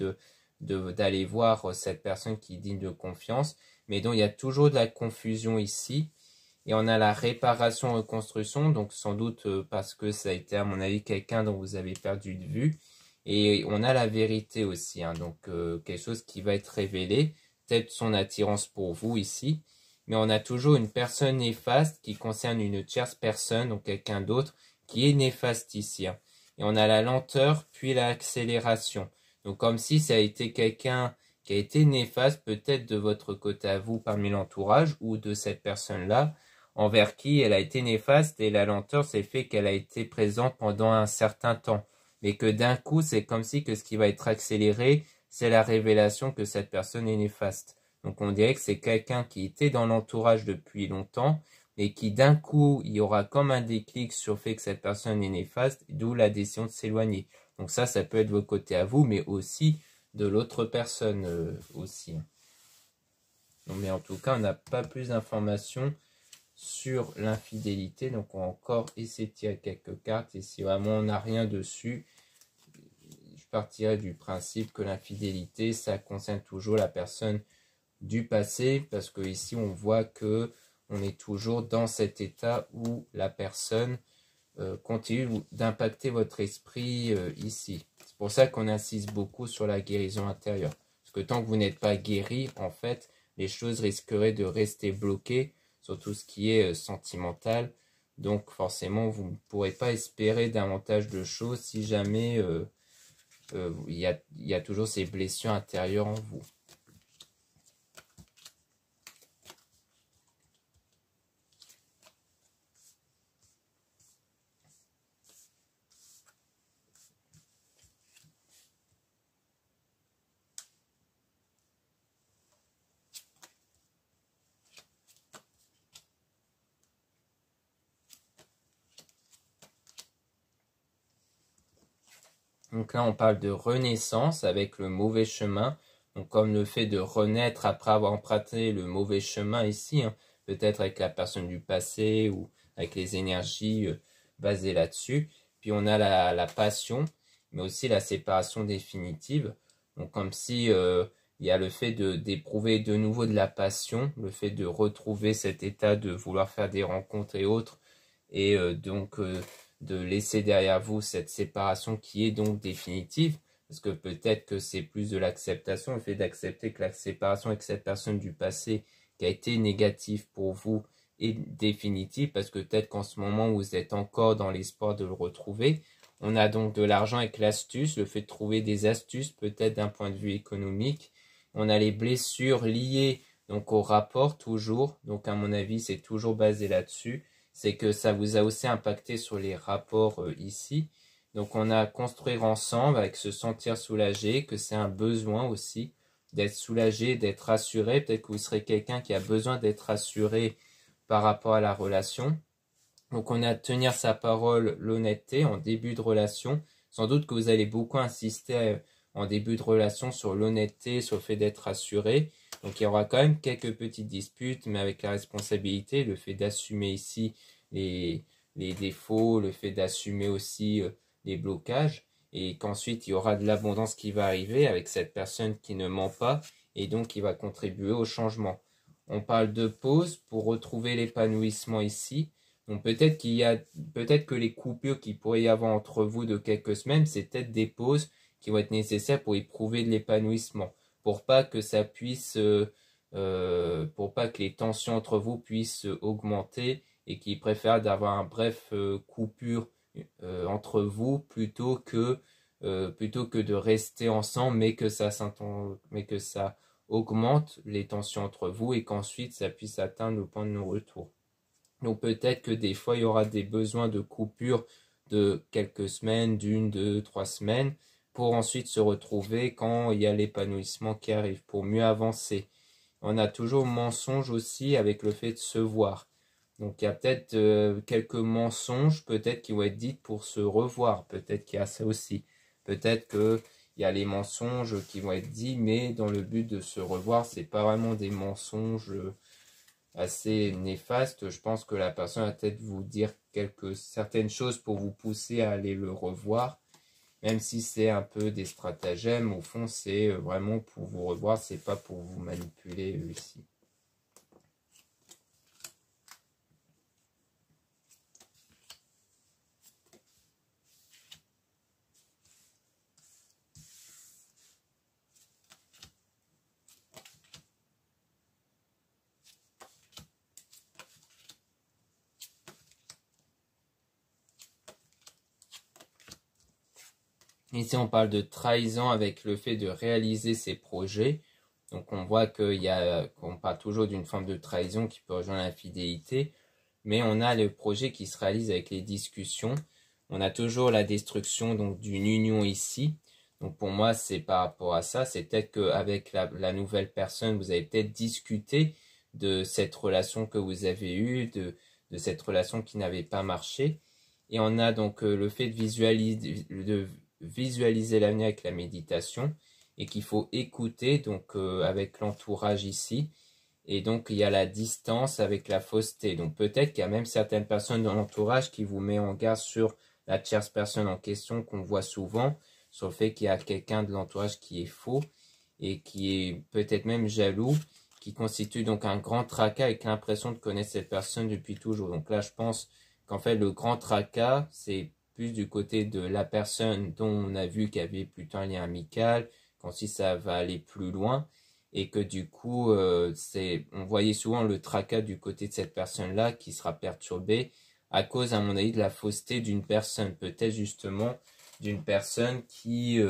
d'aller voir cette personne qui est digne de confiance, mais dont il y a toujours de la confusion ici. Et on a la réparation reconstruction, donc sans doute parce que ça a été à mon avis quelqu'un dont vous avez perdu de vue. Et on a la vérité aussi, hein, donc quelque chose qui va être révélé, peut-être son attirance pour vous ici. Mais on a toujours une personne néfaste qui concerne une tierce personne, donc quelqu'un d'autre, qui est néfaste ici, hein. Et on a la lenteur, puis l'accélération. Donc comme si ça a été quelqu'un qui a été néfaste, peut-être de votre côté à vous parmi l'entourage, ou de cette personne-là, envers qui elle a été néfaste, et la lenteur, c'est le fait qu'elle a été présente pendant un certain temps. Mais que d'un coup, c'est comme si que ce qui va être accéléré, c'est la révélation que cette personne est néfaste. Donc on dirait que c'est quelqu'un qui était dans l'entourage depuis longtemps, et qui d'un coup, il y aura comme un déclic sur le fait que cette personne est néfaste, d'où la décision de s'éloigner. Donc ça peut être votre côté à vous, mais aussi de l'autre personne aussi. Donc, mais en tout cas, on n'a pas plus d'informations sur l'infidélité. Donc on va encore essayer de tirer quelques cartes. Et si vraiment on n'a rien dessus, je partirai du principe que l'infidélité, ça concerne toujours la personne du passé. Parce que ici, on voit que on est toujours dans cet état où la personne continue d'impacter votre esprit ici. C'est pour ça qu'on insiste beaucoup sur la guérison intérieure. Parce que tant que vous n'êtes pas guéri, en fait, les choses risqueraient de rester bloquées sur tout ce qui est sentimental. Donc forcément, vous ne pourrez pas espérer davantage de choses si jamais il y a toujours ces blessures intérieures en vous. Donc là, on parle de renaissance avec le mauvais chemin. Donc comme le fait de renaître après avoir emprunté le mauvais chemin ici, hein, peut-être avec la personne du passé ou avec les énergies basées là-dessus. Puis on a la passion, mais aussi la séparation définitive. Donc comme si il y a le fait d'éprouver de nouveau de la passion, le fait de retrouver cet état de vouloir faire des rencontres et autres, et donc de laisser derrière vous cette séparation qui est donc définitive, parce que peut-être que c'est plus de l'acceptation, le fait d'accepter que la séparation avec cette personne du passé qui a été négative pour vous est définitive, parce que peut-être qu'en ce moment vous êtes encore dans l'espoir de le retrouver. On a donc de l'argent avec l'astuce, le fait de trouver des astuces peut-être d'un point de vue économique. On a les blessures liées donc au rapport toujours, donc à mon avis c'est toujours basé là-dessus, c'est que ça vous a aussi impacté sur les rapports ici. Donc on a construire ensemble avec se sentir soulagé, que c'est un besoin aussi d'être soulagé, d'être rassuré. Peut-être que vous serez quelqu'un qui a besoin d'être rassuré par rapport à la relation. Donc on a tenir sa parole, l'honnêteté en début de relation. Sans doute que vous allez beaucoup insister en début de relation sur l'honnêteté, sur le fait d'être rassuré. Donc il y aura quand même quelques petites disputes, mais avec la responsabilité, le fait d'assumer ici les défauts, le fait d'assumer aussi les blocages, et qu'ensuite il y aura de l'abondance qui va arriver avec cette personne qui ne ment pas, et donc qui va contribuer au changement. On parle de pause pour retrouver l'épanouissement ici. Donc peut-être peut-être que les coupures qu'il pourrait y avoir entre vous de quelques semaines, c'est peut-être des pauses qui vont être nécessaires pour éprouver de l'épanouissement, pour pas que ça puisse, pour pas que les tensions entre vous puissent augmenter, et qu'il préfère d'avoir un bref coupure entre vous plutôt que de rester ensemble, mais que ça augmente les tensions entre vous et qu'ensuite ça puisse atteindre le point de non-retour. Donc peut-être que des fois il y aura des besoins de coupure de quelques semaines, d'une, deux, 3 semaines, pour ensuite se retrouver quand il y a l'épanouissement qui arrive, pour mieux avancer. On a toujours mensonge aussi avec le fait de se voir. Donc il y a peut-être quelques mensonges peut-être qui vont être dites pour se revoir. Peut-être qu'il y a ça aussi. Peut-être qu'il y a les mensonges qui vont être dits, mais dans le but de se revoir, c'est pas vraiment des mensonges assez néfastes. Je pense que la personne va peut-être vous dire certaines choses pour vous pousser à aller le revoir. Même si c'est un peu des stratagèmes, au fond c'est vraiment pour vous revoir, c'est pas pour vous manipuler ici. Ici, on parle de trahison avec le fait de réaliser ses projets. Donc, on voit qu'on parle toujours d'une forme de trahison qui peut rejoindre l'infidélité. Mais on a le projet qui se réalise avec les discussions. On a toujours la destruction donc d'une union ici. Donc, pour moi, c'est par rapport à ça. C'est peut-être qu'avec la nouvelle personne, vous avez peut-être discuté de cette relation que vous avez eue, de cette relation qui n'avait pas marché. Et on a donc le fait de visualiser l'avenir avec la méditation, et qu'il faut écouter donc avec l'entourage ici, et donc il y a la distance avec la fausseté. Donc peut-être qu'il y a même certaines personnes dans l'entourage qui vous met en garde sur la tierce personne en question, qu'on voit souvent, sur le fait qu'il y a quelqu'un de l'entourage qui est faux et qui est peut-être même jaloux, qui constitue donc un grand tracas avec l'impression de connaître cette personne depuis toujours. Donc là je pense qu'en fait le grand tracas c'est plus du côté de la personne dont on a vu qu'il y avait plutôt un lien amical, quand si ça va aller plus loin, et que du coup, on voyait souvent le tracas du côté de cette personne-là qui sera perturbée à cause, à mon avis, de la fausseté d'une personne, peut-être justement d'une personne qui,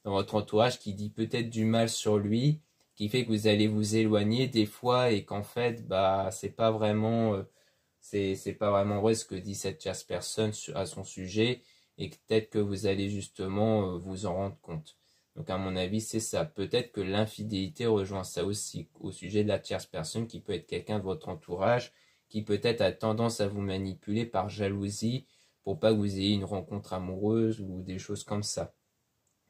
dans votre entourage, qui dit peut-être du mal sur lui, qui fait que vous allez vous éloigner des fois, et qu'en fait, bah, c'est pas vraiment vrai ce que dit cette tierce personne à son sujet, et peut-être que vous allez justement vous en rendre compte. Donc à mon avis c'est ça. Peut-être que l'infidélité rejoint ça aussi au sujet de la tierce personne, qui peut être quelqu'un de votre entourage, qui peut-être a tendance à vous manipuler par jalousie pour pas que vous ayez une rencontre amoureuse ou des choses comme ça.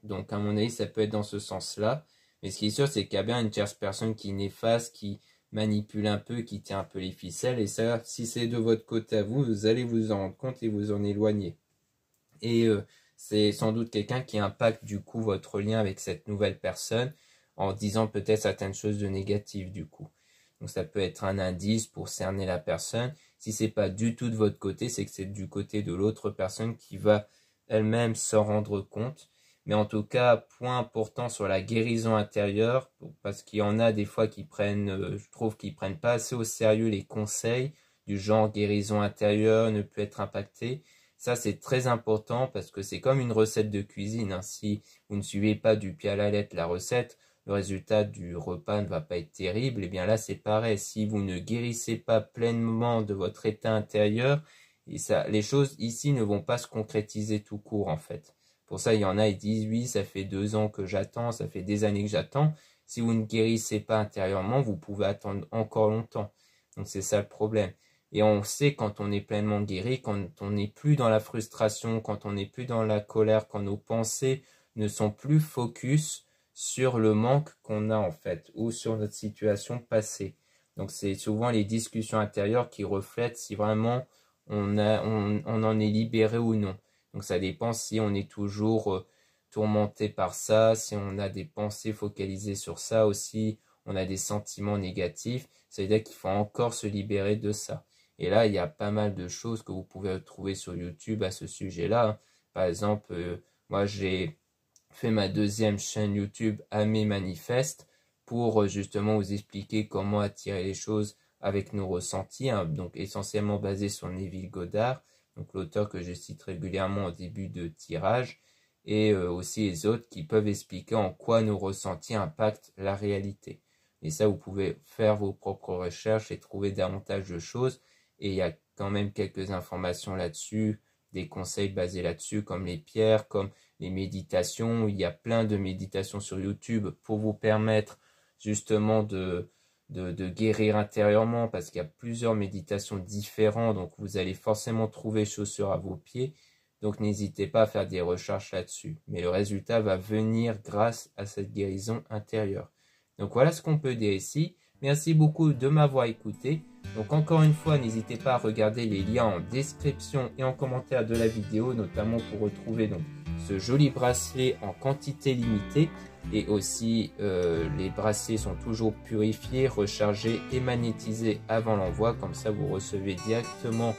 Donc à mon avis ça peut être dans ce sens-là. Mais ce qui est sûr c'est qu'il y a bien une tierce personne qui est néfaste, qui manipule un peu, qui tient un peu les ficelles, et ça, si c'est de votre côté à vous, vous allez vous en rendre compte et vous en éloigner. Et c'est sans doute quelqu'un qui impacte du coup votre lien avec cette nouvelle personne, en disant peut-être certaines choses de négatives du coup. Donc ça peut être un indice pour cerner la personne. Si c'est pas du tout de votre côté, c'est que c'est du côté de l'autre personne qui va elle-même s'en rendre compte. Mais en tout cas, point important sur la guérison intérieure, parce qu'il y en a des fois qui prennent, je trouve qu'ils prennent pas assez au sérieux les conseils du genre guérison intérieure, ne peut être impacté. Ça, c'est très important parce que c'est comme une recette de cuisine, hein. Si vous ne suivez pas du pied à la lettre la recette, le résultat du repas ne va pas être terrible. Et bien là, c'est pareil. Si vous ne guérissez pas pleinement de votre état intérieur, et ça, les choses ici ne vont pas se concrétiser tout court, en fait. Pour ça, il y en a, ils disent, oui, ça fait 2 ans que j'attends, ça fait des années que j'attends. Si vous ne guérissez pas intérieurement, vous pouvez attendre encore longtemps. Donc, c'est ça le problème. Et on sait quand on est pleinement guéri, quand on n'est plus dans la frustration, quand on n'est plus dans la colère, quand nos pensées ne sont plus focus sur le manque qu'on a en fait, ou sur notre situation passée. Donc c'est souvent les discussions intérieures qui reflètent si vraiment on en est libéré ou non. Donc ça dépend si on est toujours tourmenté par ça, si on a des pensées focalisées sur ça aussi, on a des sentiments négatifs, ça veut dire qu'il faut encore se libérer de ça. Et là, il y a pas mal de choses que vous pouvez trouver sur YouTube à ce sujet-là. Par exemple, moi j'ai fait ma deuxième chaîne YouTube Amé Manifeste pour justement vous expliquer comment attirer les choses avec nos ressentis, hein, donc essentiellement basé sur Neville Goddard, donc l'auteur que je cite régulièrement au début de tirage, et aussi les autres qui peuvent expliquer en quoi nos ressentis impactent la réalité. Et ça, vous pouvez faire vos propres recherches et trouver davantage de choses. Et il y a quand même quelques informations là-dessus, des conseils basés là-dessus, comme les pierres, comme les méditations. Il y a plein de méditations sur YouTube pour vous permettre justement de guérir intérieurement, parce qu'il y a plusieurs méditations différentes, donc vous allez forcément trouver chaussures à vos pieds. Donc n'hésitez pas à faire des recherches là-dessus. Mais le résultat va venir grâce à cette guérison intérieure. Donc voilà ce qu'on peut dire ici. Merci beaucoup de m'avoir écouté. Donc encore une fois, n'hésitez pas à regarder les liens en description et en commentaire de la vidéo, notamment pour retrouver donc ce joli bracelet en quantité limitée. Et aussi, les bracelets sont toujours purifiés, rechargés et magnétisés avant l'envoi. Comme ça, vous recevez directement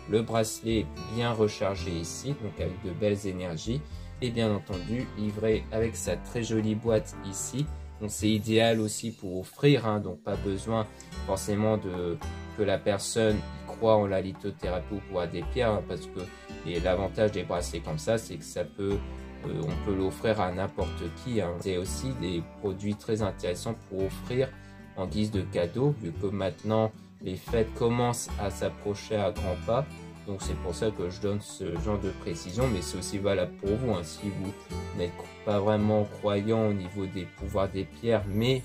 le bracelet bien rechargé ici, donc avec de belles énergies. Et bien entendu, livré avec sa très jolie boîte ici. Donc c'est idéal aussi pour offrir, hein, donc pas besoin forcément que la personne croit en la lithothérapie ou pour des pierres, hein, parce que l'avantage des bracelets comme ça, c'est que ça peut, on peut l'offrir à n'importe qui, hein. C'est aussi des produits très intéressants pour offrir en guise de cadeau, vu que maintenant les fêtes commencent à s'approcher à grands pas. Donc c'est pour ça que je donne ce genre de précision, mais c'est aussi valable pour vous, hein. Si vous n'êtes pas vraiment croyant au niveau des pouvoirs des pierres, mais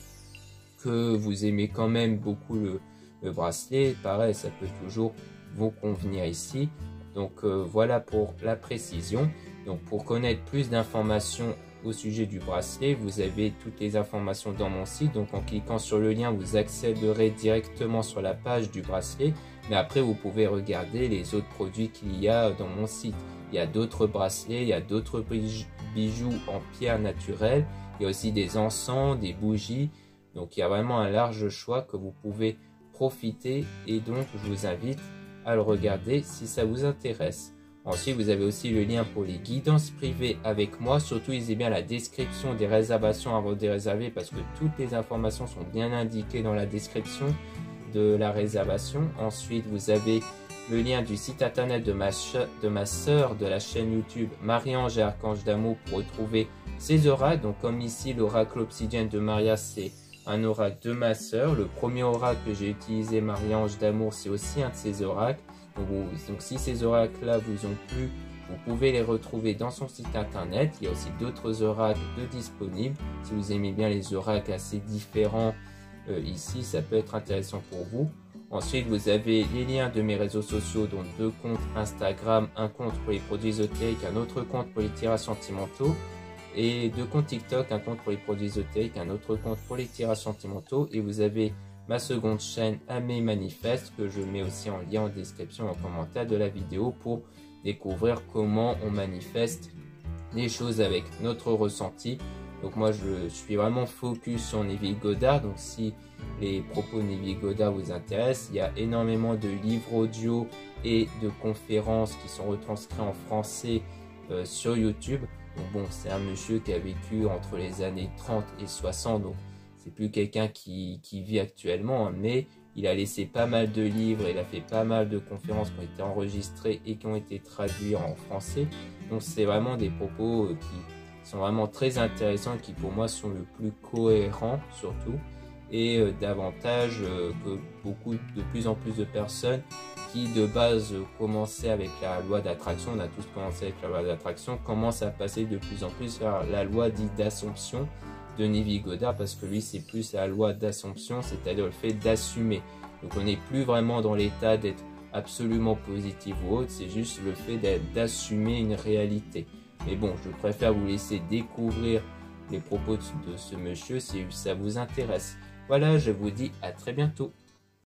que vous aimez quand même beaucoup le bracelet, pareil, ça peut toujours vous convenir ici. Donc voilà pour la précision. Donc pour connaître plus d'informations au sujet du bracelet, vous avez toutes les informations dans mon site. Donc en cliquant sur le lien, vous accéderez directement sur la page du bracelet. Mais après, vous pouvez regarder les autres produits qu'il y a dans mon site. Il y a d'autres bracelets, il y a d'autres bijoux en pierre naturelle. Il y a aussi des encens, des bougies. Donc il y a vraiment un large choix que vous pouvez profiter. Et donc je vous invite à le regarder si ça vous intéresse. Ensuite, vous avez aussi le lien pour les guidances privées avec moi. Surtout, lisez bien la description des réservations avant de réserver, parce que toutes les informations sont bien indiquées dans la description de la réservation. Ensuite, vous avez le lien du site internet de ma sœur de la chaîne YouTube Marie-Ange et Archange d'Amour pour retrouver ses oracles. Donc comme ici, l'oracle obsidienne de Maria, c'est un oracle de ma sœur. Le premier oracle que j'ai utilisé, Marie-Ange d'Amour, c'est aussi un de ces oracles. Donc si ces oracles-là vous ont plu, vous pouvez les retrouver dans son site internet. Il y a aussi d'autres oracles de disponibles. Si vous aimez bien les oracles assez différents, ici, ça peut être intéressant pour vous. Ensuite, vous avez les liens de mes réseaux sociaux, dont 2 comptes Instagram, un compte pour les produits ésotériques, un autre compte pour les tirages sentimentaux, et 2 comptes TikTok, un compte pour les produits ésotériques, un autre compte pour les tirages sentimentaux. Et vous avez ma seconde chaîne Amé Manifeste, que je mets aussi en lien en description, en commentaire de la vidéo, pour découvrir comment on manifeste les choses avec notre ressenti, Donc moi je suis vraiment focus sur Neville Goddard, donc si les propos de Neville Goddard vous intéressent, il y a énormément de livres audio et de conférences qui sont retranscrits en français sur YouTube. Donc bon, c'est un monsieur qui a vécu entre les années 30 et 60, donc c'est plus quelqu'un qui vit actuellement, hein, mais il a laissé pas mal de livres, il a fait pas mal de conférences qui ont été enregistrées et qui ont été traduits en français. Donc c'est vraiment des propos qui sont vraiment très intéressants, qui pour moi sont le plus cohérents surtout, et davantage que de plus en plus de personnes qui de base commençaient avec la loi d'attraction, on a tous commencé avec la loi d'attraction, commencent à passer de plus en plus vers la loi dite d'assomption de Neville Goddard, parce que lui c'est plus la loi d'assomption, c'est-à-dire le fait d'assumer. Donc on n'est plus vraiment dans l'état d'être absolument positif ou autre, c'est juste le fait d'assumer une réalité. Mais bon, je préfère vous laisser découvrir les propos de ce monsieur si ça vous intéresse. Voilà, je vous dis à très bientôt.